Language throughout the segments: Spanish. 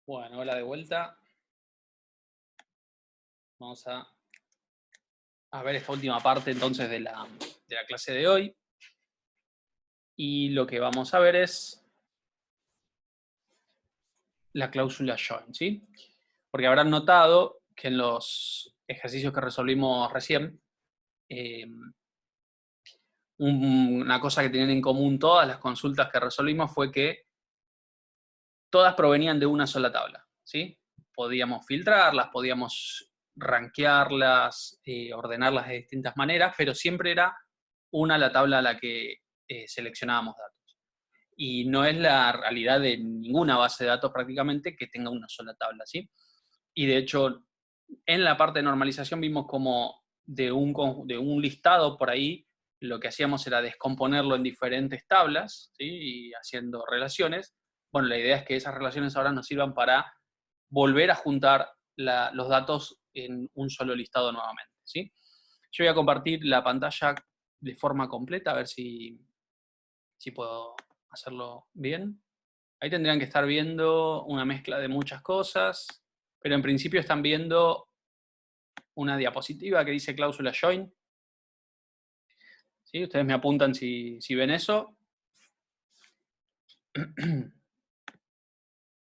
Bueno, hola de vuelta. Vamos a ver esta última parte entonces de la clase de hoy. Y lo que vamos a ver es la cláusula join, ¿sí? Porque habrán notado que en los ejercicios que resolvimos recién, una cosa que tenían en común todas las consultas que resolvimos fue que todas provenían de una sola tabla, ¿sí? Podíamos filtrarlas, podíamos rankearlas, ordenarlas de distintas maneras, pero siempre era una la tabla a la que seleccionábamos datos. Y no es la realidad de ninguna base de datos prácticamente que tenga una sola tabla, ¿sí? Y de hecho, en la parte de normalización vimos como de un listado por ahí, lo que hacíamos era descomponerlo en diferentes tablas, ¿sí? Y haciendo relaciones. Bueno, la idea es que esas relaciones ahora nos sirvan para volver a juntar los datos en un solo listado nuevamente, ¿sí? Yo voy a compartir la pantalla de forma completa, a ver si puedo hacerlo bien. Ahí tendrían que estar viendo una mezcla de muchas cosas, pero en principio están viendo una diapositiva que dice cláusula join. ¿Sí? Ustedes me apuntan si ven eso.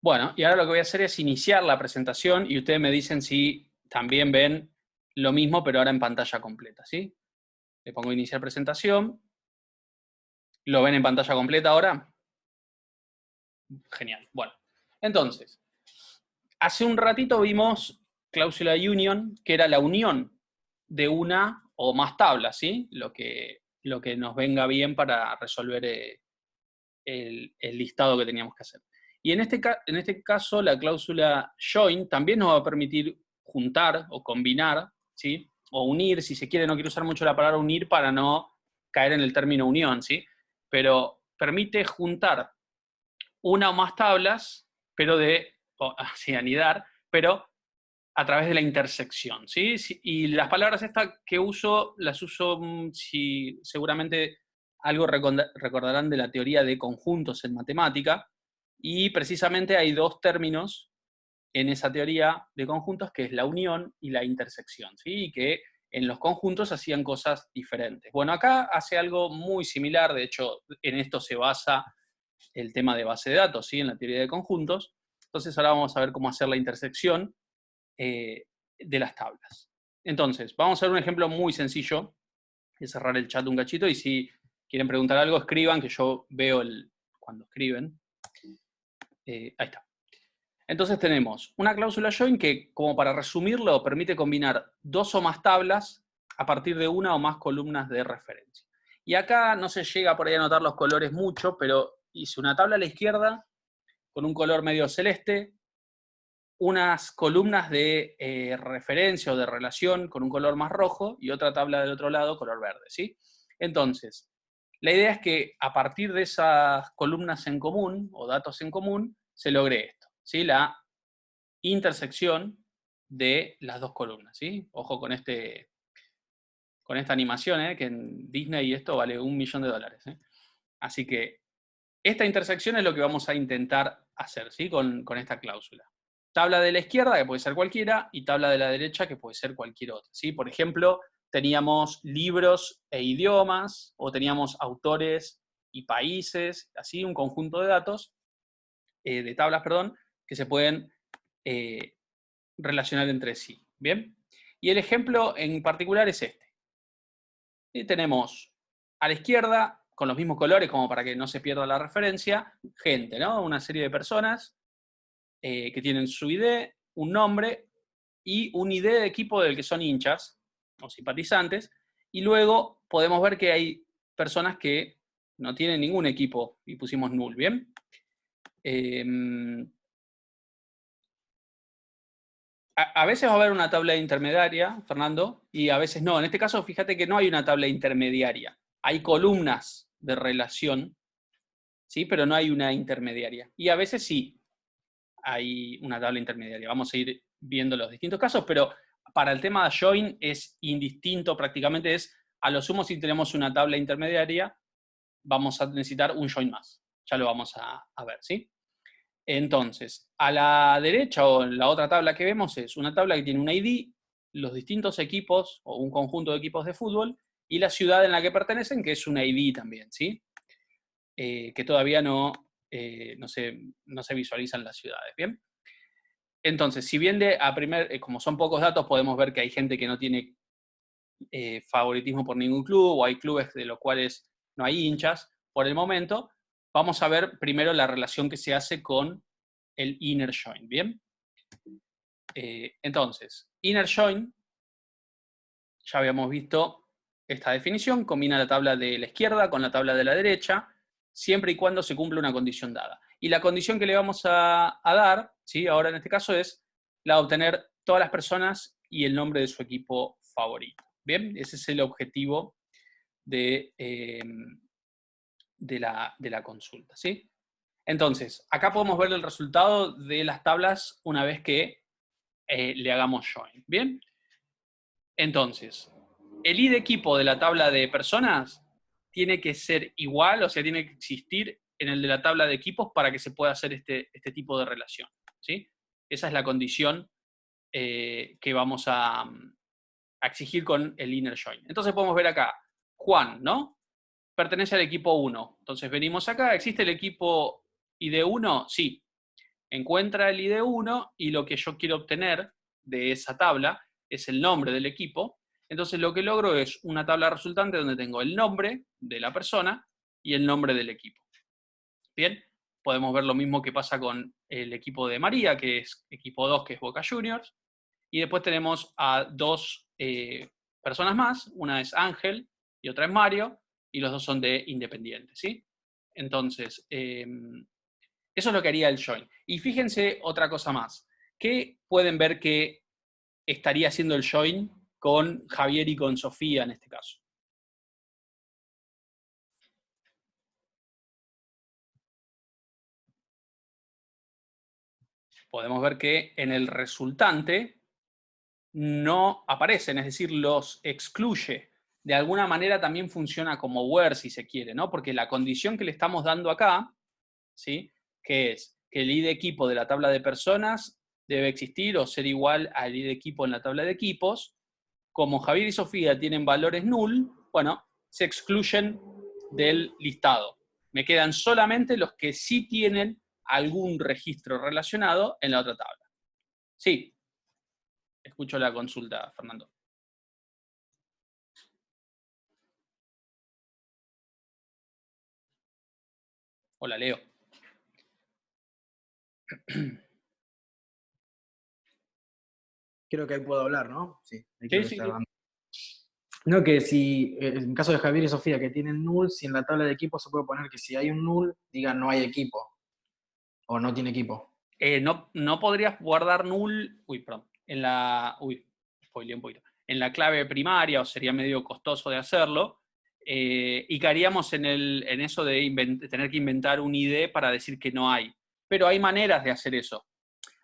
Bueno, y ahora lo que voy a hacer es iniciar la presentación y ustedes me dicen si también ven lo mismo, pero ahora en pantalla completa, ¿sí? Le pongo iniciar presentación. ¿Lo ven en pantalla completa ahora? Genial. Bueno, entonces, hace un ratito vimos cláusula union, que era la unión de una o más tablas, ¿sí? Lo que nos venga bien para resolver el listado que teníamos que hacer. Y en este caso, la cláusula join también nos va a permitir juntar o combinar, ¿sí? O unir, si se quiere, no quiero usar mucho la palabra unir para no caer en el término unión, ¿sí? Pero permite juntar una o más tablas, pero sí, anidar, pero a través de la intersección, ¿sí? Y las palabras estas que uso, las uso, si seguramente algo recordarán de la teoría de conjuntos en matemática, y precisamente hay dos términos en esa teoría de conjuntos, que es la unión y la intersección, ¿sí? Y que en los conjuntos hacían cosas diferentes. Bueno, acá hace algo muy similar, de hecho, en esto se basa el tema de base de datos, ¿sí? En la teoría de conjuntos. Entonces ahora vamos a ver cómo hacer la intersección de las tablas. Entonces, vamos a ver un ejemplo muy sencillo. Voy a cerrar el chat un cachito y si quieren preguntar algo, escriban, que yo veo cuando escriben. Ahí está. Entonces tenemos una cláusula join que, como para resumirlo, permite combinar dos o más tablas a partir de una o más columnas de referencia. Y acá no se llega por ahí a notar los colores mucho, pero hice una tabla a la izquierda con un color medio celeste, unas columnas de referencia o de relación con un color más rojo y otra tabla del otro lado color verde, ¿sí? Entonces, la idea es que a partir de esas columnas en común o datos en común se logre esto, ¿sí? La intersección de las dos columnas, ¿sí? Ojo con esta animación, que en Disney esto vale $1.000.000, ¿eh? Así que esta intersección es lo que vamos a intentar hacer, ¿sí? Con esta cláusula. Tabla de la izquierda, que puede ser cualquiera, y tabla de la derecha, que puede ser cualquier otra, ¿sí? Por ejemplo, teníamos libros e idiomas, o teníamos autores y países, así, un conjunto de datos, de tablas, perdón, que se pueden relacionar entre sí, ¿bien? Y el ejemplo en particular es este. Y tenemos a la izquierda, con los mismos colores, como para que no se pierda la referencia, gente, ¿no? Una serie de personas que tienen su ID, un nombre y un ID de equipo del que son hinchas o simpatizantes. Y luego podemos ver que hay personas que no tienen ningún equipo y pusimos null, ¿bien? A veces va a haber una tabla intermediaria, Fernando, y a veces no. En este caso, fíjate que no hay una tabla intermediaria. Hay columnas de relación, ¿sí? Pero no hay una intermediaria. Y a veces sí hay una tabla intermediaria. Vamos a ir viendo los distintos casos, pero para el tema de join es indistinto, prácticamente es, a lo sumo si tenemos una tabla intermediaria, vamos a necesitar un join más. Ya lo vamos a ver, ¿sí? Entonces, a la derecha o la otra tabla que vemos es una tabla que tiene un ID, los distintos equipos o un conjunto de equipos de fútbol y la ciudad en la que pertenecen, que es un ID también, ¿sí? Que todavía no se visualizan las ciudades, ¿bien? Entonces, si bien como son pocos datos, podemos ver que hay gente que no tiene favoritismo por ningún club, o hay clubes de los cuales no hay hinchas, por el momento, vamos a ver primero la relación que se hace con el inner join, ¿bien? Entonces, inner join, ya habíamos visto esta definición, combina la tabla de la izquierda con la tabla de la derecha, siempre y cuando se cumpla una condición dada. Y la condición que le vamos a dar, ¿sí? Ahora en este caso, es la de obtener todas las personas y el nombre de su equipo favorito. ¿Bien? Ese es el objetivo de la consulta, ¿sí? Entonces, acá podemos ver el resultado de las tablas una vez que le hagamos join, ¿bien? Entonces, el id equipo de la tabla de personas tiene que ser igual, o sea, tiene que existir en el de la tabla de equipos para que se pueda hacer este tipo de relación, ¿sí? Esa es la condición que vamos a exigir con el inner join. Entonces podemos ver acá, Juan, ¿no? Pertenece al equipo 1. Entonces venimos acá, ¿existe el equipo ID1? Sí. Encuentra el ID1 y lo que yo quiero obtener de esa tabla es el nombre del equipo. Entonces lo que logro es una tabla resultante donde tengo el nombre de la persona y el nombre del equipo. Bien, podemos ver lo mismo que pasa con el equipo de María, que es equipo 2, que es Boca Juniors. Y después tenemos a dos personas más, una es Ángel y otra es Mario, y los dos son de Independiente, ¿sí? Entonces, eso es lo que haría el join. Y fíjense otra cosa más, que pueden ver que estaría haciendo el join con Javier y con Sofía en este caso. Podemos ver que en el resultante no aparecen, es decir, los excluye. De alguna manera también funciona como where, si se quiere, ¿no? Porque la condición que le estamos dando acá, ¿sí? Que es que el id equipo de la tabla de personas debe existir o ser igual al id equipo en la tabla de equipos. Como Javier y Sofía tienen valores null, bueno, se excluyen del listado. Me quedan solamente los que sí tienen algún registro relacionado en la otra tabla. Sí, escucho la consulta, Fernando. Hola, Leo. Creo que ahí puedo hablar, ¿no? Sí, ahí Sí, creo que sí, está sí. hablando. No, que si, en caso de Javier y Sofía que tienen null, si en la tabla de equipo se puede poner que si hay un null, diga no hay equipo, o no tiene equipo. No podrías guardar null, perdón, spoileé un poquito, en la clave primaria, o sería medio costoso de hacerlo, y caeríamos en eso de tener que inventar un ID para decir que no hay. Pero hay maneras de hacer eso.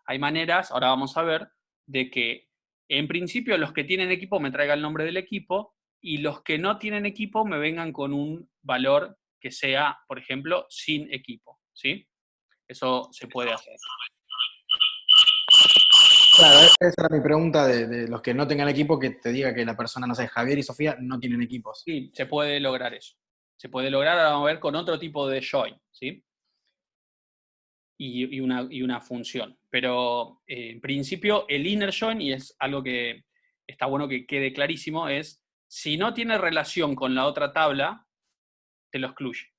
Hay maneras, ahora vamos a ver, de que en principio los que tienen equipo me traigan el nombre del equipo y los que no tienen equipo me vengan con un valor que sea, por ejemplo, sin equipo, ¿sí? Eso se puede hacer. Claro, esa era mi pregunta de los que no tengan equipo, que te diga que la persona, no sé, Javier y Sofía no tienen equipos. Sí, se puede lograr eso. Se puede lograr, ahora vamos a ver, con otro tipo de join, ¿sí? Y una función. Pero en principio el inner join, y es algo que está bueno que quede clarísimo, es si no tiene relación con la otra tabla, te lo excluye.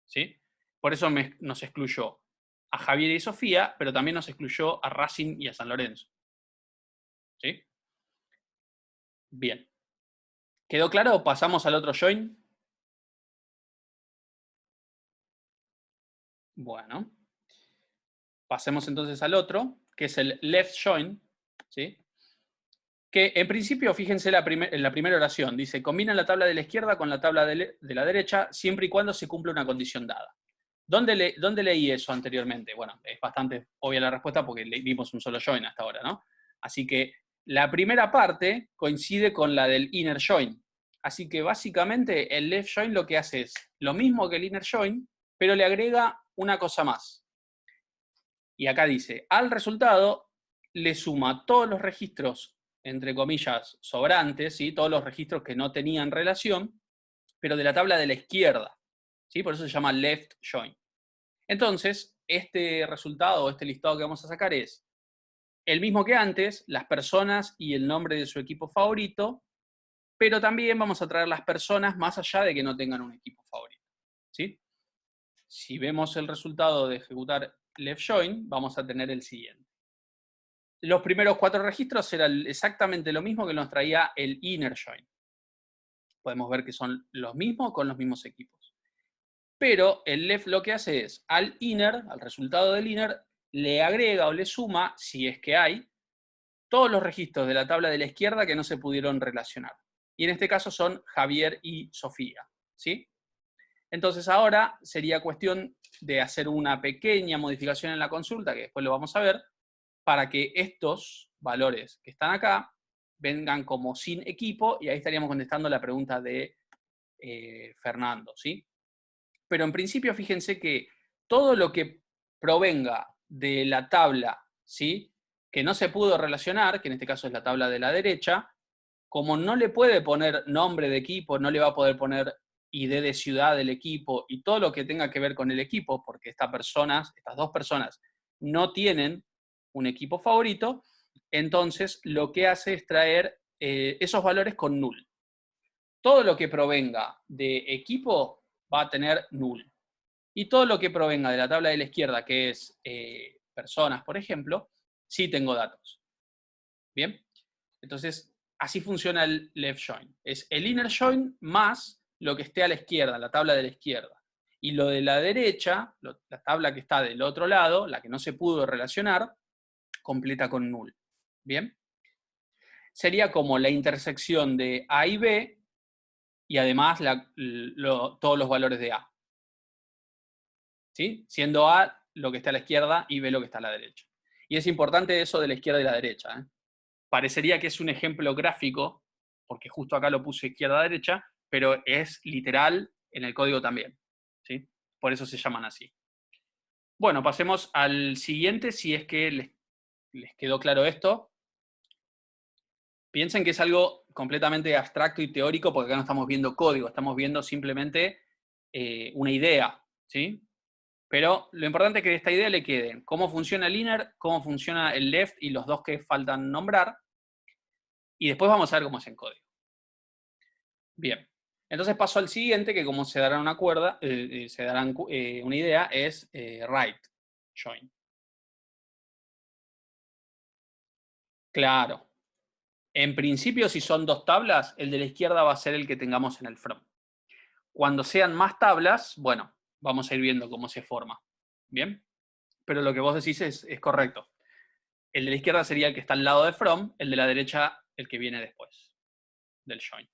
¿Sí? Por eso nos excluyó a Javier y Sofía, pero también nos excluyó a Racing y a San Lorenzo. ¿Sí? Bien. ¿Quedó claro? ¿Pasamos al otro join? Bueno. Pasemos entonces al otro, que es el left join, ¿sí? Que en principio, fíjense en la primera oración, dice, combina la tabla de la izquierda con la tabla de la derecha, siempre y cuando se cumpla una condición dada. ¿Dónde leí eso anteriormente? Bueno, es bastante obvia la respuesta porque vimos un solo join hasta ahora, ¿no? Así que la primera parte coincide con la del inner join. Así que básicamente el left join lo que hace es lo mismo que el inner join, pero le agrega una cosa más. Y acá dice, al resultado le suma todos los registros, entre comillas, sobrantes, ¿sí? Todos los registros que no tenían relación, pero de la tabla de la izquierda, ¿sí? Por eso se llama left join. Entonces, este resultado, este listado que vamos a sacar es el mismo que antes, las personas y el nombre de su equipo favorito, pero también vamos a traer las personas más allá de que no tengan un equipo favorito, ¿sí? Si vemos el resultado de ejecutar left join, vamos a tener el siguiente. Los primeros 4 registros eran exactamente lo mismo que nos traía el inner join. Podemos ver que son los mismos con los mismos equipos. Pero el left lo que hace es, al inner, al resultado del inner, le agrega o le suma, si es que hay, todos los registros de la tabla de la izquierda que no se pudieron relacionar. Y en este caso son Javier y Sofía, ¿sí? Entonces ahora sería cuestión de hacer una pequeña modificación en la consulta, que después lo vamos a ver, para que estos valores que están acá vengan como sin equipo, y ahí estaríamos contestando la pregunta de Fernando, ¿sí? Pero en principio fíjense que todo lo que provenga de la tabla, ¿sí?, que no se pudo relacionar, que en este caso es la tabla de la derecha, como no le puede poner nombre de equipo, no le va a poder poner ID de ciudad del equipo y todo lo que tenga que ver con el equipo, porque estas dos personas no tienen un equipo favorito, entonces lo que hace es traer esos valores con null. Todo lo que provenga de equipo va a tener null. Y todo lo que provenga de la tabla de la izquierda, que es personas, por ejemplo, sí tengo datos. ¿Bien? Entonces, así funciona el left join. Es el inner join más lo que esté a la izquierda, la tabla de la izquierda. Y lo de la derecha, la tabla que está del otro lado, la que no se pudo relacionar, completa con null. ¿Bien? Sería como la intersección de A y B y además todos los valores de A. ¿Sí? Siendo A lo que está a la izquierda y B lo que está a la derecha. Y es importante eso de la izquierda y la derecha, ¿eh? Parecería que es un ejemplo gráfico, porque justo acá lo puse izquierda-derecha, pero es literal en el código también, ¿sí? Por eso se llaman así. Bueno, pasemos al siguiente, si es que les quedó claro esto. Piensen que es algo completamente abstracto y teórico, porque acá no estamos viendo código, estamos viendo simplemente una idea, ¿sí? Pero lo importante es que de esta idea le queden cómo funciona el inner, cómo funciona el left y los dos que faltan nombrar. Y después vamos a ver cómo es en código. Bien. Entonces paso al siguiente, que como se darán una idea, es right join. Claro. En principio, si son 2 tablas, el de la izquierda va a ser el que tengamos en el from. Cuando sean más tablas, bueno, vamos a ir viendo cómo se forma. ¿Bien? Pero lo que vos decís es correcto. El de la izquierda sería el que está al lado de from, el de la derecha el que viene después del join.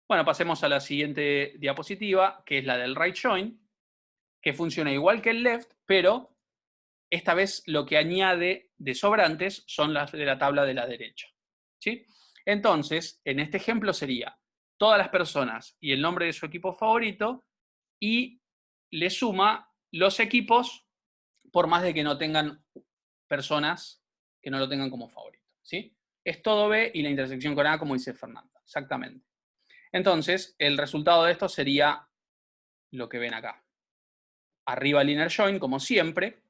Bueno, pasemos a la siguiente diapositiva, que es la del right join, que funciona igual que el left, pero esta vez lo que añade de sobrantes son las de la tabla de la derecha, ¿sí? Entonces, en este ejemplo sería todas las personas y el nombre de su equipo favorito, y le suma los equipos por más de que no tengan personas que no lo tengan como favorito, ¿sí? Es todo B y la intersección con A, como dice Fernanda, exactamente. Entonces, el resultado de esto sería lo que ven acá. Arriba el inner join, como siempre,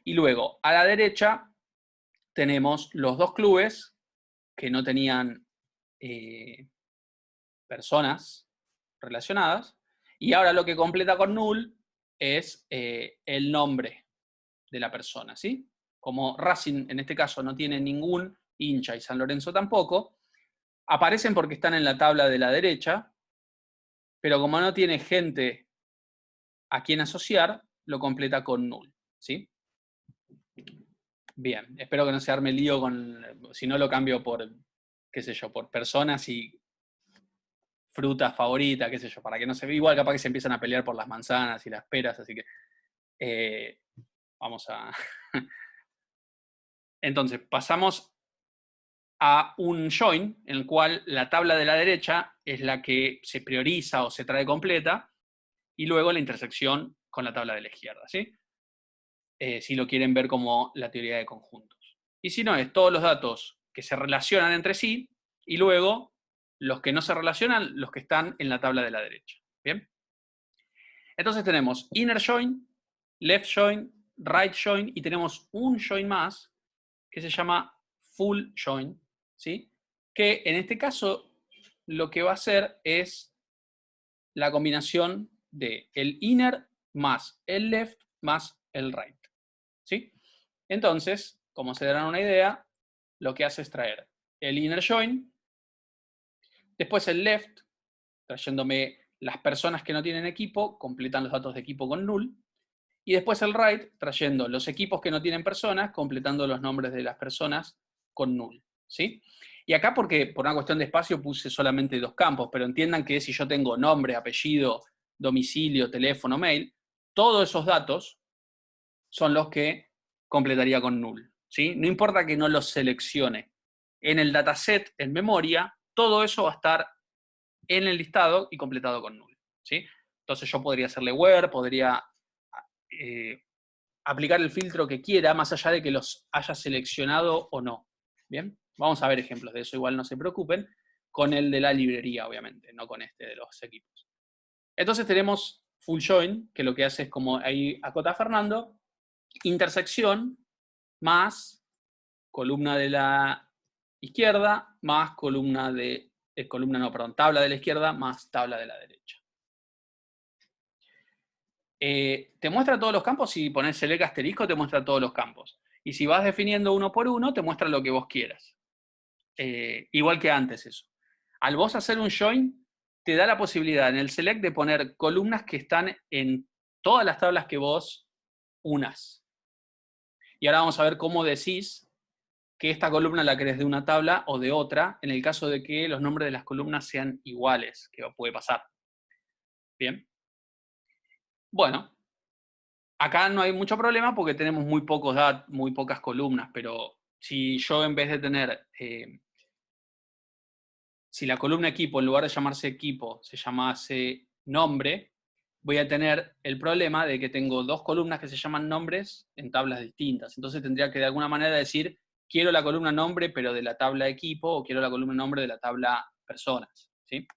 y luego a la derecha tenemos los 2 clubes que no tenían personas relacionadas, y ahora lo que completa con null es el nombre de la persona, ¿sí? Como Racing en este caso no tiene ningún hincha y San Lorenzo tampoco, aparecen porque están en la tabla de la derecha, pero como no tiene gente a quien asociar, lo completa con null, ¿sí? Bien, espero que no se arme lío si no lo cambio por, qué sé yo, por personas y frutas favoritas, qué sé yo, para que no se vea igual, capaz que se empiezan a pelear por las manzanas y las peras, así que vamos a... Entonces, pasamos a un join, en el cual la tabla de la derecha es la que se prioriza o se trae completa, y luego la intersección con la tabla de la izquierda, ¿sí? si lo quieren ver como la teoría de conjuntos. Y si no, es todos los datos que se relacionan entre sí, y luego los que no se relacionan, los que están en la tabla de la derecha. ¿Bien? Entonces tenemos inner join, left join, right join, y tenemos un join más que se llama full join, ¿sí? Que en este caso lo que va a hacer es la combinación de el inner más el left más el right, ¿sí? Entonces, como se darán una idea, lo que hace es traer el inner join, después el left, trayéndome las personas que no tienen equipo, completan los datos de equipo con null, y después el right, trayendo los equipos que no tienen personas, completando los nombres de las personas con null, ¿sí? Y acá porque por una cuestión de espacio puse solamente 2 campos, pero entiendan que si yo tengo nombre, apellido, domicilio, teléfono, mail, todos esos datos son los que completaría con null, ¿sí? No importa que no los seleccione. En el dataset, en memoria, todo eso va a estar en el listado y completado con null, ¿sí? Entonces yo podría hacerle where, podría aplicar el filtro que quiera, más allá de que los haya seleccionado o no. ¿Bien? Vamos a ver ejemplos de eso, igual no se preocupen, con el de la librería, obviamente, no con este de los equipos. Entonces tenemos full join, que lo que hace es como ahí acota Fernando, intersección más columna de la izquierda más columna de, tabla de la izquierda más tabla de la derecha. Te muestra todos los campos, si pones select asterisco te muestra todos los campos. Y si vas definiendo uno por uno, te muestra lo que vos quieras. Igual que antes eso. Al vos hacer un join, te da la posibilidad en el select de poner columnas que están en todas las tablas que vos unas. Y ahora vamos a ver cómo decís que esta columna la querés de una tabla o de otra, en el caso de que los nombres de las columnas sean iguales, que puede pasar. Bien. Bueno, acá no hay mucho problema porque tenemos muy pocas columnas, pero si yo en vez de tener, si la columna equipo en lugar de llamarse equipo se llamase nombre, voy a tener el problema de que tengo 2 columnas que se llaman nombres en tablas distintas. Entonces tendría que de alguna manera decir, quiero la columna nombre pero de la tabla equipo o quiero la columna nombre de la tabla personas, ¿sí?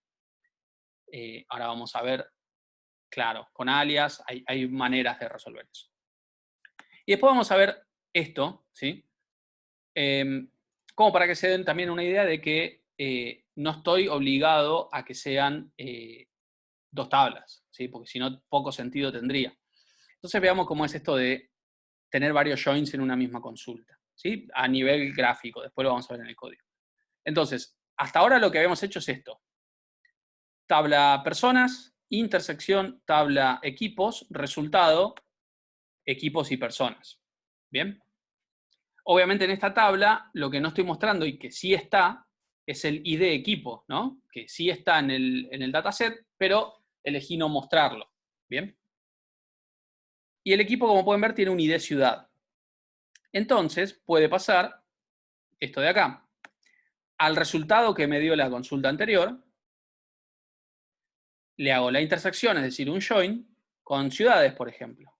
Ahora vamos a ver, claro, con alias hay maneras de resolver eso. Y después vamos a ver esto, ¿sí? Como para que se den también una idea de que no estoy obligado a que sean 2 tablas, ¿sí? Porque si no, poco sentido tendría. Entonces veamos cómo es esto de tener varios joins en una misma consulta, ¿sí? A nivel gráfico, después lo vamos a ver en el código. Entonces, hasta ahora lo que habíamos hecho es esto. Tabla personas, intersección, tabla equipos, resultado, equipos y personas. ¿Bien? Obviamente en esta tabla lo que no estoy mostrando y que sí está es el ID equipo, ¿no? Que sí está en el dataset, pero elegí no mostrarlo. ¿Bien? Y el equipo, como pueden ver, tiene un ID ciudad. Entonces puede pasar esto de acá. Al resultado que me dio la consulta anterior, le hago la intersección, es decir, un join, con ciudades, por ejemplo.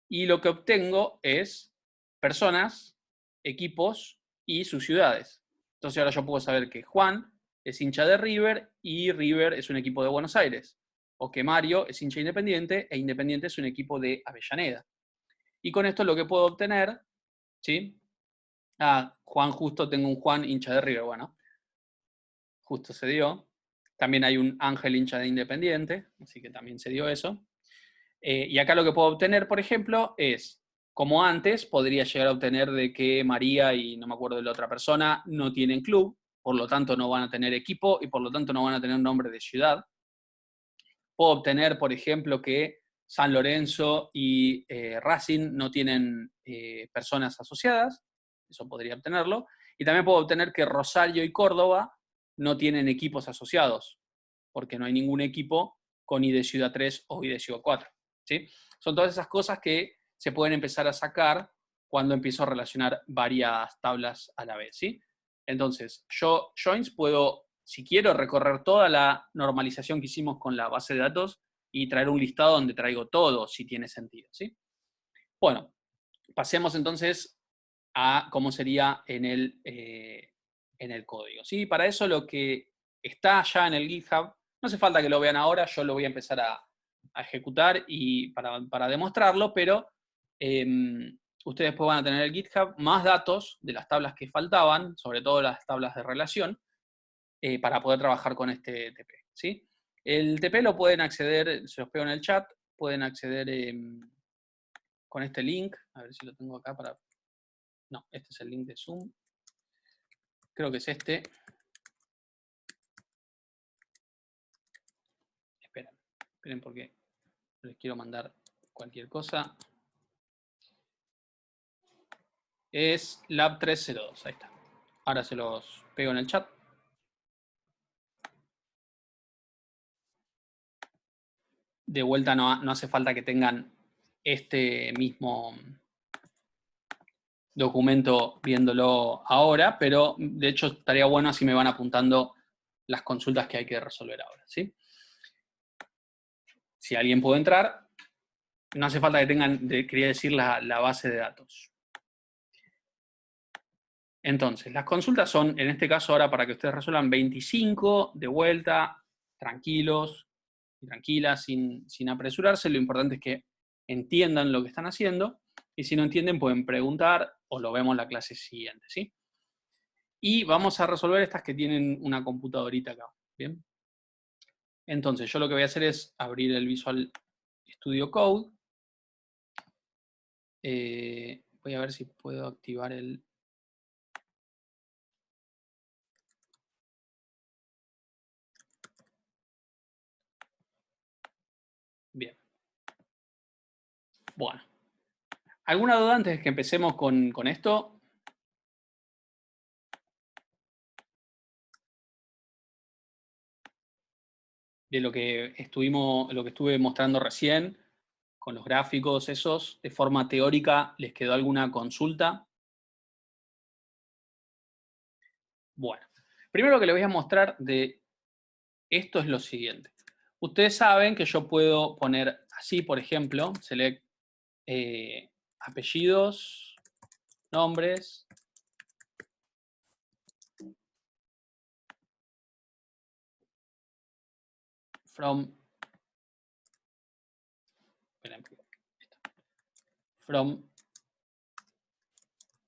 Y lo que obtengo es personas, equipos y sus ciudades. Entonces ahora yo puedo saber que Juan es hincha de River y River es un equipo de Buenos Aires. O que Mario es hincha de Independiente e Independiente es un equipo de Avellaneda. Y con esto lo que puedo obtener, ¿sí? Juan, justo tengo un Juan hincha de River, bueno. Justo se dio. También hay un Ángel hincha de Independiente, así que también se dio eso. Y acá lo que puedo obtener, por ejemplo, es, como antes, podría llegar a obtener de que María y no me acuerdo de la otra persona no tienen club, por lo tanto no van a tener equipo y por lo tanto no van a tener nombre de ciudad. Puedo obtener, por ejemplo, que San Lorenzo y Racing no tienen personas asociadas, eso podría obtenerlo. Y también puedo obtener que Rosario y Córdoba no tienen equipos asociados, porque no hay ningún equipo con ID Ciudad 3 o ID Ciudad 4. ¿Sí? Son todas esas cosas que se pueden empezar a sacar cuando empiezo a relacionar varias tablas a la vez. ¿Sí? Entonces, yo joins puedo, si quiero, recorrer toda la normalización que hicimos con la base de datos y traer un listado donde traigo todo, si tiene sentido. ¿Sí? Bueno, pasemos entonces a cómo sería en el código, ¿sí? Para eso lo que está ya en el GitHub, no hace falta que lo vean ahora, yo lo voy a empezar a ejecutar y para demostrarlo, pero ustedes después van a tener el GitHub más datos de las tablas que faltaban, sobre todo las tablas de relación, para poder trabajar con este TP, ¿sí? El TP lo pueden acceder, se los pego en el chat, pueden acceder con este link, a ver si lo tengo acá para... No, este es el link de Zoom. Creo que es este. Esperen porque les quiero mandar cualquier cosa. Es Lab 302, ahí está. Ahora se los pego en el chat. De vuelta no hace falta que tengan este mismo documento viéndolo ahora, pero de hecho estaría bueno si me van apuntando las consultas que hay que resolver ahora, ¿sí? Si alguien puede entrar, no hace falta que tengan, quería decir, la base de datos. Entonces, las consultas son, en este caso ahora para que ustedes resuelvan, 25, de vuelta, tranquilos y tranquilas, sin apresurarse. Lo importante es que entiendan lo que están haciendo, y si no entienden pueden preguntar, o lo vemos en la clase siguiente, ¿sí? Y vamos a resolver estas que tienen una computadorita acá, ¿bien? Entonces, yo lo que voy a hacer es abrir el Visual Studio Code. Voy a ver si puedo activar el... Bien. Bueno. ¿Alguna duda antes de que empecemos con esto? De lo que estuve mostrando recién, con los gráficos esos, de forma teórica, ¿les quedó alguna consulta? Bueno, primero lo que les voy a mostrar de esto es lo siguiente. Ustedes saben que yo puedo poner así, por ejemplo, select apellidos, nombres, from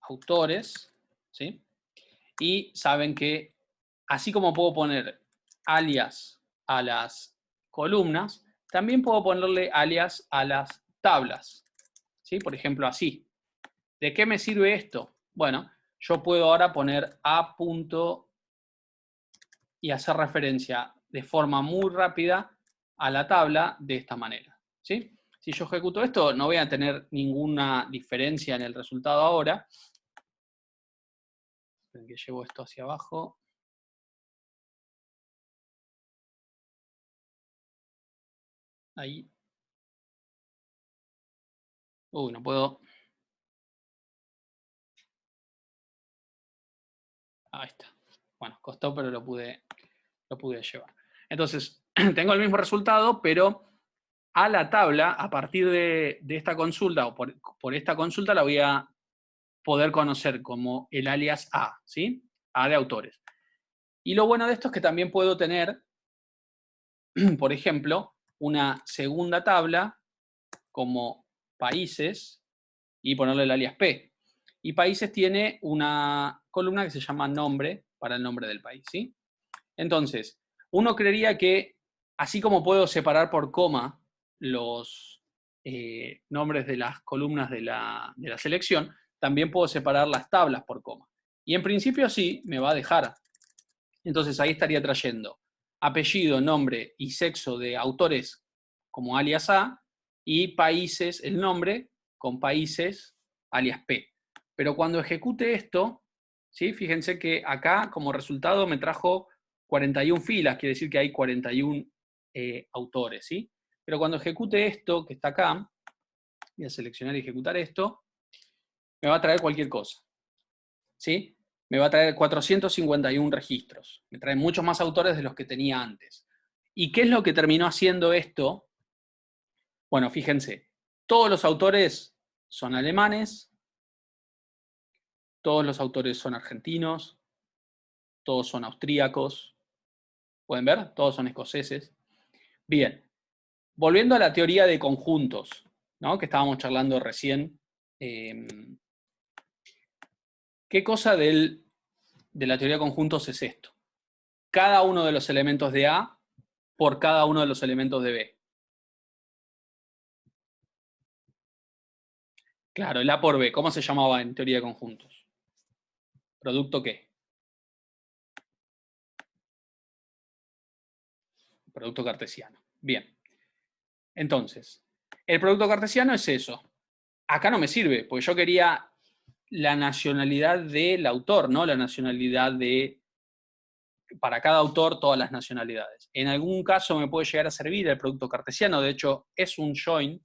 autores, ¿sí? Y saben que así como puedo poner alias a las columnas, también puedo ponerle alias a las tablas, ¿sí? Por ejemplo, así. ¿De qué me sirve esto? Bueno, yo puedo ahora poner a punto y hacer referencia de forma muy rápida a la tabla de esta manera, ¿sí? Si yo ejecuto esto, no voy a tener ninguna diferencia en el resultado ahora. Esperen que llevo esto hacia abajo. Ahí. Uy, no puedo. Ahí está. Bueno, costó, pero lo pude llevar. Entonces, tengo el mismo resultado, pero a la tabla, a partir de esta consulta, o por esta consulta, la voy a poder conocer como el alias A, ¿sí? A de autores. Y lo bueno de esto es que también puedo tener, por ejemplo, una segunda tabla como países y ponerle el alias P. Y países tiene una columna que se llama nombre para el nombre del país, ¿sí? Entonces, uno creería que, así como puedo separar por coma los nombres de las columnas de la selección, también puedo separar las tablas por coma. Y en principio sí, me va a dejar. Entonces ahí estaría trayendo apellido, nombre y sexo de autores como alias A, y países, el nombre, con países alias P. Pero cuando ejecute esto, ¿sí? Fíjense que acá como resultado me trajo 41 filas, quiere decir que hay 41 autores, ¿sí? Pero cuando ejecute esto, que está acá, voy a seleccionar y ejecutar esto, me va a traer cualquier cosa, ¿sí? Me va a traer 451 registros. Me trae muchos más autores de los que tenía antes. ¿Y qué es lo que terminó haciendo esto? Bueno, fíjense, todos los autores son alemanes, Todos los autores son argentinos, todos son austríacos. ¿Pueden ver? Todos son escoceses. Bien, volviendo a la teoría de conjuntos, ¿no? Que estábamos charlando recién. ¿Qué cosa de la teoría de conjuntos es esto? Cada uno de los elementos de A por cada uno de los elementos de B. Claro, el A por B, ¿cómo se llamaba en teoría de conjuntos? ¿Producto qué? Producto cartesiano. Bien. Entonces, el producto cartesiano es eso. Acá no me sirve, porque yo quería la nacionalidad del autor, ¿no? La nacionalidad de, para cada autor, todas las nacionalidades. En algún caso me puede llegar a servir el producto cartesiano, de hecho es un join,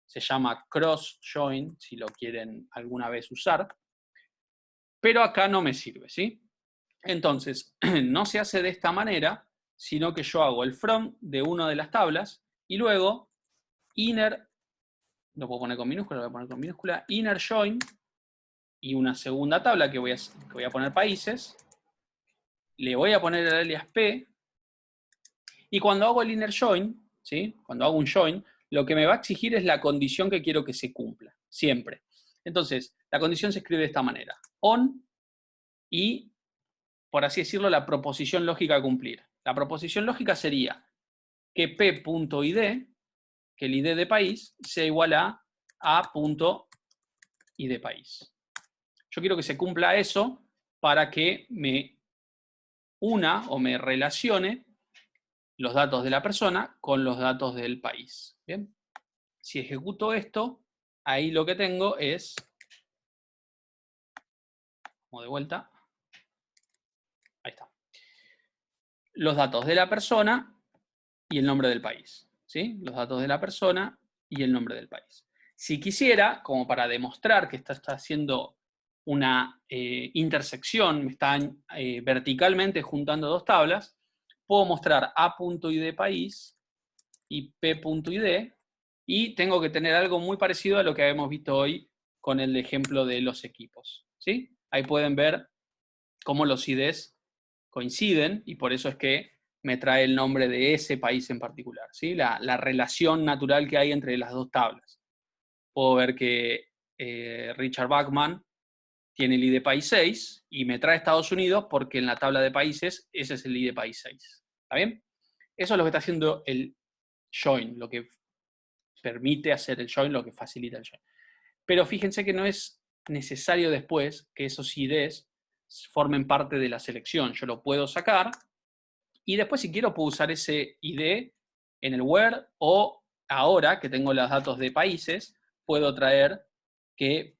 se llama cross join, si lo quieren alguna vez usar, pero acá no me sirve, ¿sí? Entonces, no se hace de esta manera, sino que yo hago el from de una de las tablas y luego inner, lo puedo poner con minúscula, lo voy a poner con minúscula, inner join y una segunda tabla que voy a poner países, le voy a poner el alias P y cuando hago el inner join, ¿sí? Cuando hago un join, lo que me va a exigir es la condición que quiero que se cumpla, siempre. Entonces, la condición se escribe de esta manera, on y, por así decirlo, la proposición lógica a cumplir. La proposición lógica sería que P.id, que el ID de país, sea igual a A.id país. Yo quiero que se cumpla eso para que me una o me relacione los datos de la persona con los datos del país. ¿Bien? Si ejecuto esto, ahí lo que tengo es, como de vuelta, ahí está, los datos de la persona y el nombre del país. ¿Sí? Los datos de la persona y el nombre del país. Si quisiera, como para demostrar que esto está haciendo una intersección, me están verticalmente juntando dos tablas, puedo mostrar A.id país y P.id, y tengo que tener algo muy parecido a lo que habíamos visto hoy con el ejemplo de los equipos. ¿Sí? Ahí pueden ver cómo los IDs coinciden, y por eso es que me trae el nombre de ese país en particular. ¿Sí? La relación natural que hay entre las dos tablas. Puedo ver que Richard Bachman tiene el ID país 6 y me trae Estados Unidos porque en la tabla de países ese es el ID país 6. ¿Está bien? Eso es lo que está haciendo el join, lo que permite hacer el join, lo que facilita el join. Pero fíjense que no es necesario después que esos IDs formen parte de la selección. Yo lo puedo sacar y después si quiero puedo usar ese ID en el where, o ahora que tengo los datos de países, puedo traer que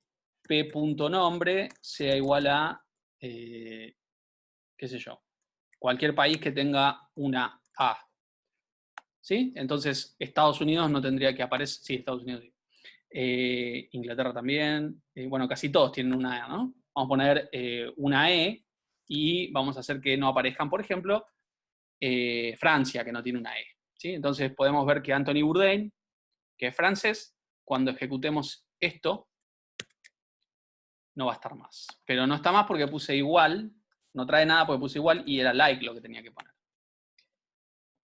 p.nombre sea igual a, qué sé yo, cualquier país que tenga una A. ¿Sí? Entonces, Estados Unidos no tendría que aparecer. Sí, Estados Unidos sí. Inglaterra también. Bueno, casi todos tienen una E, ¿no? Vamos a poner una E y vamos a hacer que no aparezcan, por ejemplo, Francia, que no tiene una E. ¿Sí? Entonces podemos ver que Anthony Bourdain, que es francés, cuando ejecutemos esto, no va a estar más. Pero no está más porque puse igual, no trae nada porque puse igual y era like lo que tenía que poner.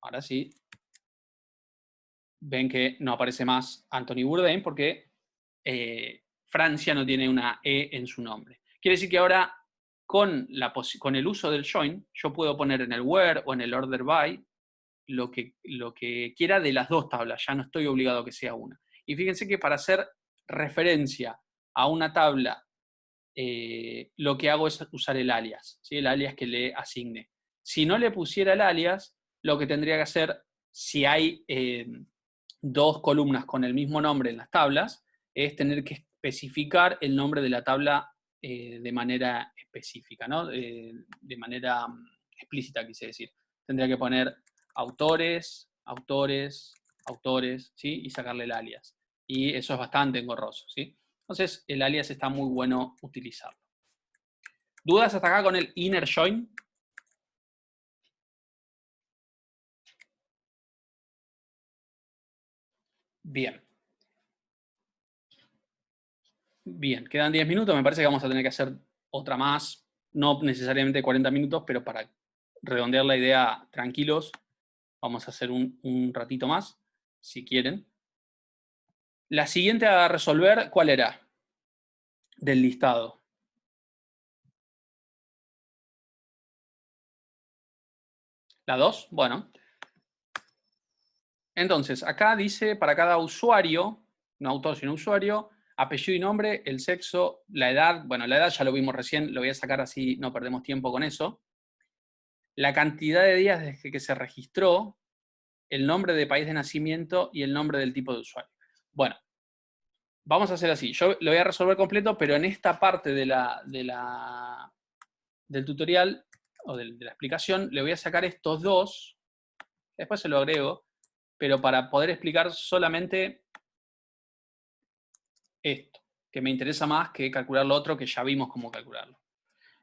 Ahora sí, ven que no aparece más Anthony Bourdain porque Francia no tiene una E en su nombre. Quiere decir que ahora con el uso del join, yo puedo poner en el where o en el order by lo que quiera de las dos tablas, ya no estoy obligado a que sea una. Y fíjense que para hacer referencia a una tabla, lo que hago es usar el alias, ¿sí? El alias que le asigne. Si no le pusiera el alias, lo que tendría que hacer, si hay dos columnas con el mismo nombre en las tablas, es tener que especificar el nombre de la tabla de manera específica, ¿no? De manera explícita, quise decir. Tendría que poner autores, autores, autores, ¿sí? Y sacarle el alias. Y eso es bastante engorroso, ¿sí? Entonces, el alias está muy bueno utilizarlo. ¿Dudas hasta acá con el inner join? Bien. Bien, quedan 10 minutos, me parece que vamos a tener que hacer otra más, no necesariamente 40 minutos, pero para redondear la idea tranquilos, vamos a hacer un ratito más, si quieren. La siguiente a resolver, ¿cuál era? Del listado. ¿La 2? Bueno. Entonces, acá dice para cada usuario, no autor sino usuario, apellido y nombre, el sexo, la edad. Bueno, la edad ya lo vimos recién, lo voy a sacar así no perdemos tiempo con eso. La cantidad de días desde que se registró, el nombre de país de nacimiento y el nombre del tipo de usuario. Bueno, vamos a hacer así. Yo lo voy a resolver completo, pero en esta parte del tutorial o de la explicación le voy a sacar estos dos. Después se lo agrego, pero para poder explicar solamente esto, que me interesa más que calcular lo otro que ya vimos cómo calcularlo.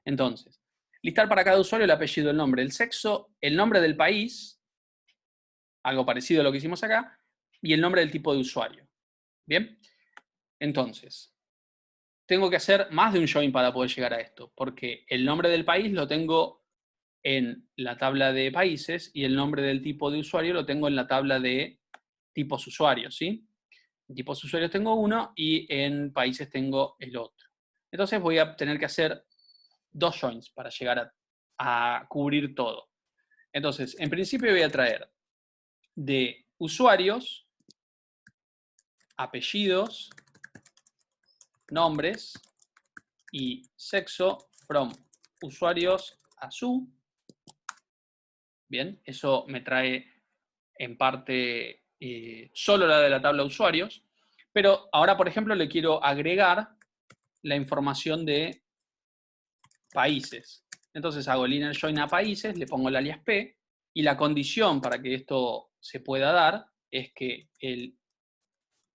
Entonces, listar para cada usuario el apellido, el nombre, el sexo, el nombre del país, algo parecido a lo que hicimos acá, y el nombre del tipo de usuario. ¿Bien? Entonces, tengo que hacer más de un join para poder llegar a esto, porque el nombre del país lo tengo en la tabla de países y el nombre del tipo de usuario lo tengo en la tabla de tipos usuarios, ¿sí? En tipos usuarios tengo uno y en países tengo el otro. Entonces voy a tener que hacer dos joins para llegar a cubrir todo. Entonces, en principio voy a traer de usuarios, apellidos, nombres y sexo from usuarios a su. Bien, eso me trae en parte solo la de la tabla de usuarios, pero ahora, por ejemplo, le quiero agregar la información de países. Entonces hago el inner join a países, le pongo el alias P, y la condición para que esto se pueda dar es que el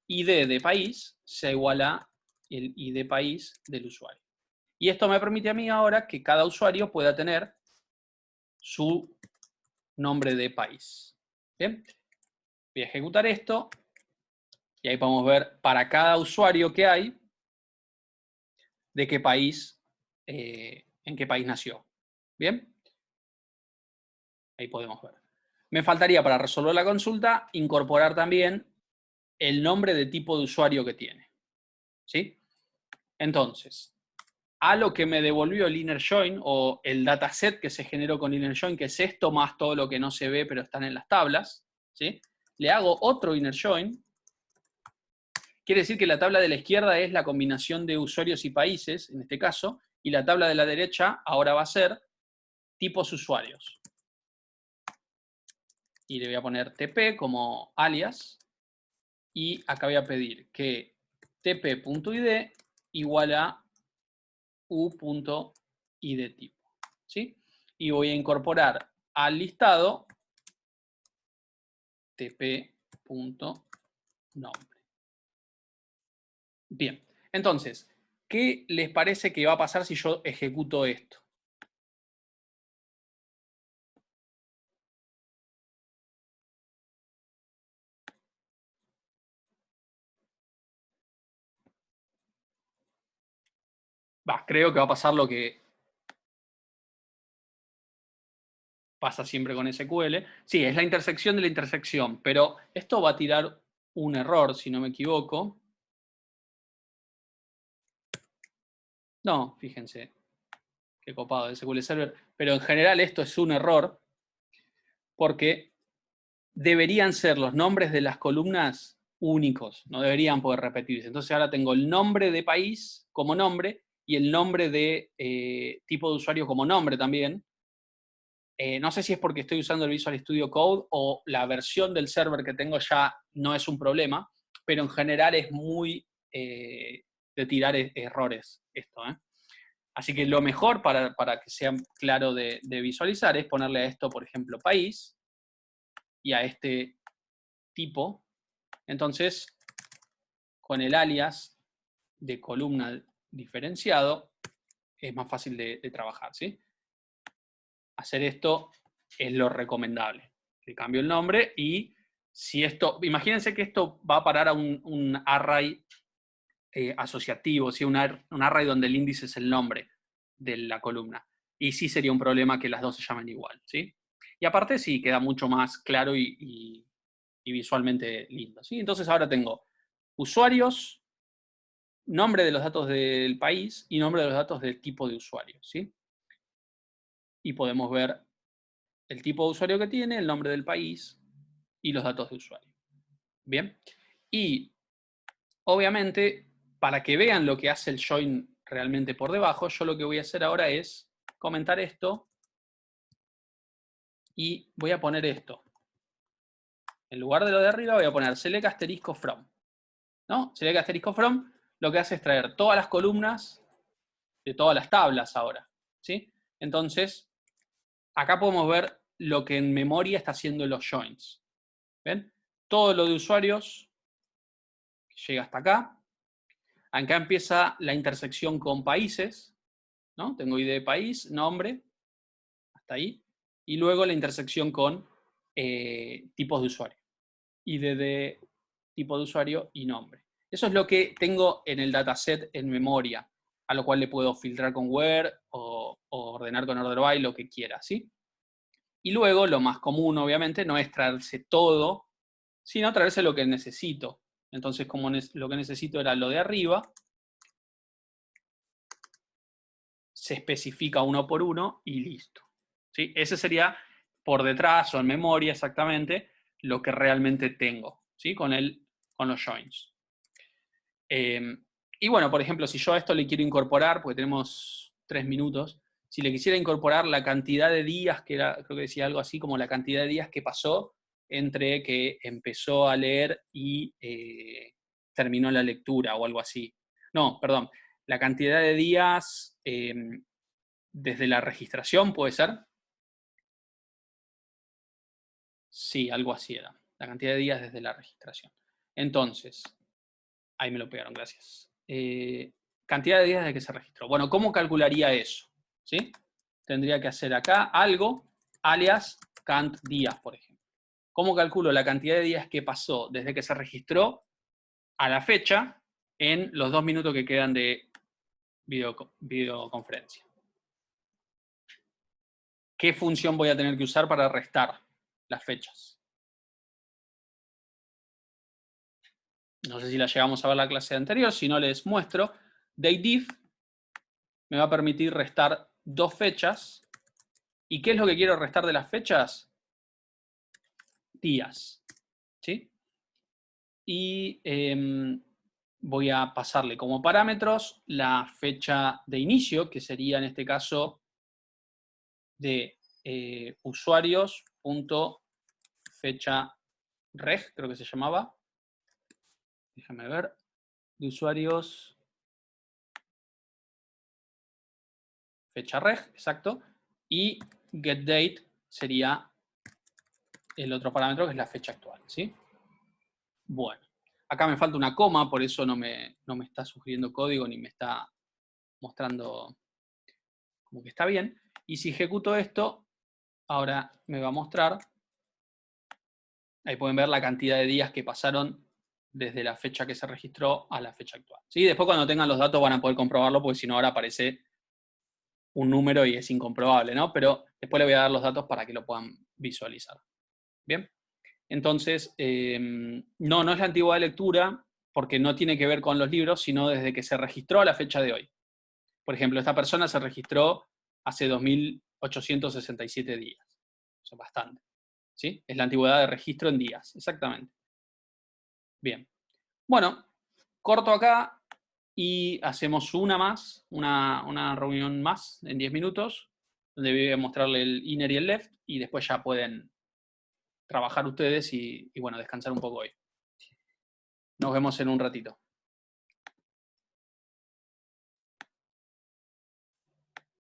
ID de país sea igual a el ID país del usuario. Y esto me permite a mí ahora que cada usuario pueda tener su nombre de país. Bien, voy a ejecutar esto y ahí podemos ver para cada usuario que hay de qué país, en qué país nació. Bien, ahí podemos ver. Me faltaría para resolver la consulta incorporar también el nombre de tipo de usuario que tiene. ¿Sí? Entonces, a lo que me devolvió el inner join o el dataset que se generó con inner join, que es esto más todo lo que no se ve pero están en las tablas, ¿sí? Le hago otro inner join. Quiere decir que la tabla de la izquierda es la combinación de usuarios y países, en este caso, y la tabla de la derecha ahora va a ser tipos usuarios. Y le voy a poner TP como alias, y acá voy a pedir que tp.id igual a u.id tipo. ¿Sí? Y voy a incorporar al listado tp.nombre. Bien, entonces, ¿qué les parece que va a pasar si yo ejecuto esto? Creo que va a pasar lo que pasa siempre con SQL. Sí, es la intersección de la intersección, pero esto va a tirar un error, si no me equivoco. No, fíjense, qué copado de SQL Server. Pero en general esto es un error, porque deberían ser los nombres de las columnas únicos, no deberían poder repetirse. Entonces ahora tengo el nombre de país como nombre y el nombre de tipo de usuario como nombre también. No sé si es porque estoy usando el Visual Studio Code o la versión del server que tengo ya no es un problema, pero en general es muy de tirar errores esto. Así que lo mejor para que sea claro de visualizar es ponerle a esto, por ejemplo, país y a este tipo. Entonces, con el alias de columna diferenciado es más fácil de trabajar, ¿sí? Hacer esto es lo recomendable. Le cambio el nombre y si esto, imagínense que esto va a parar a un array asociativo, ¿sí? Un array donde el índice es el nombre de la columna. Y sí sería un problema que las dos se llamen igual, ¿sí? Y aparte sí, queda mucho más claro y visualmente lindo, ¿sí? Entonces ahora tengo usuarios, nombre de los datos del país y nombre de los datos del tipo de usuario, ¿sí? Y podemos ver el tipo de usuario que tiene, el nombre del país y los datos de usuario. Bien. Y obviamente, para que vean lo que hace el join realmente por debajo, yo lo que voy a hacer ahora es comentar esto y voy a poner esto. En lugar de lo de arriba voy a poner select asterisco from. ¿No? Select asterisco from lo que hace es traer todas las columnas de todas las tablas ahora, ¿sí? Entonces, acá podemos ver lo que en memoria está haciendo los joins. ¿Ven? Todo lo de usuarios llega hasta acá. Acá empieza la intersección con países, ¿no? Tengo ID de país, nombre, hasta ahí. Y luego la intersección con tipos de usuario. ID de tipo de usuario y nombre. Eso es lo que tengo en el dataset en memoria, a lo cual le puedo filtrar con where o ordenar con order by, lo que quiera, ¿sí? Y luego, lo más común, obviamente, no es traerse todo, sino traerse lo que necesito. Entonces, como lo que necesito era lo de arriba, se especifica uno por uno y listo. ¿Sí? Ese sería por detrás o en memoria exactamente lo que realmente tengo, ¿sí? Con los joins. Y bueno, por ejemplo, si yo a esto le quiero incorporar, porque tenemos 3 minutos, si le quisiera incorporar la cantidad de días, que era, creo que decía algo así como la cantidad de días que pasó entre que empezó a leer y terminó la lectura o algo así. No, perdón, la cantidad de días desde la registración, ¿puede ser? Sí, algo así era. La cantidad de días desde la registración. Entonces, ahí me lo pegaron, gracias. Cantidad de días desde que se registró. Bueno, ¿cómo calcularía eso? ¿Sí? Tendría que hacer acá algo, alias cant días, por ejemplo. ¿Cómo calculo la cantidad de días que pasó desde que se registró a la fecha en los 2 minutos que quedan de videoconferencia? ¿Qué función voy a tener que usar para restar las fechas? No sé si la llegamos a ver la clase anterior, si no les muestro. Datediff me va a permitir restar 2 fechas. ¿Y qué es lo que quiero restar de las fechas? Días. ¿Sí? Y voy a pasarle como parámetros la fecha de inicio, que sería en este caso de usuarios.fecha reg, creo que se llamaba. Déjame ver. De usuarios fecha reg, exacto. Y getDate sería el otro parámetro, que es la fecha actual, ¿sí? Bueno, acá me falta una coma, por eso no me está sugiriendo código ni me está mostrando como que está bien. Y si ejecuto esto, ahora me va a mostrar, ahí pueden ver la cantidad de días que pasaron desde la fecha que se registró a la fecha actual. ¿Sí? Después cuando tengan los datos van a poder comprobarlo, porque si no ahora aparece un número y es incomprobable, ¿no? Pero después le voy a dar los datos para que lo puedan visualizar. ¿Bien? Entonces, no es la antigüedad de lectura, porque no tiene que ver con los libros, sino desde que se registró a la fecha de hoy. Por ejemplo, esta persona se registró hace 2.867 días. Eso es bastante. ¿Sí? Es la antigüedad de registro en días, exactamente. Bien. Bueno, corto acá y hacemos una reunión más en 10 minutos, donde voy a mostrarle el inner y el left, y después ya pueden trabajar ustedes y bueno, descansar un poco hoy. Nos vemos en un ratito.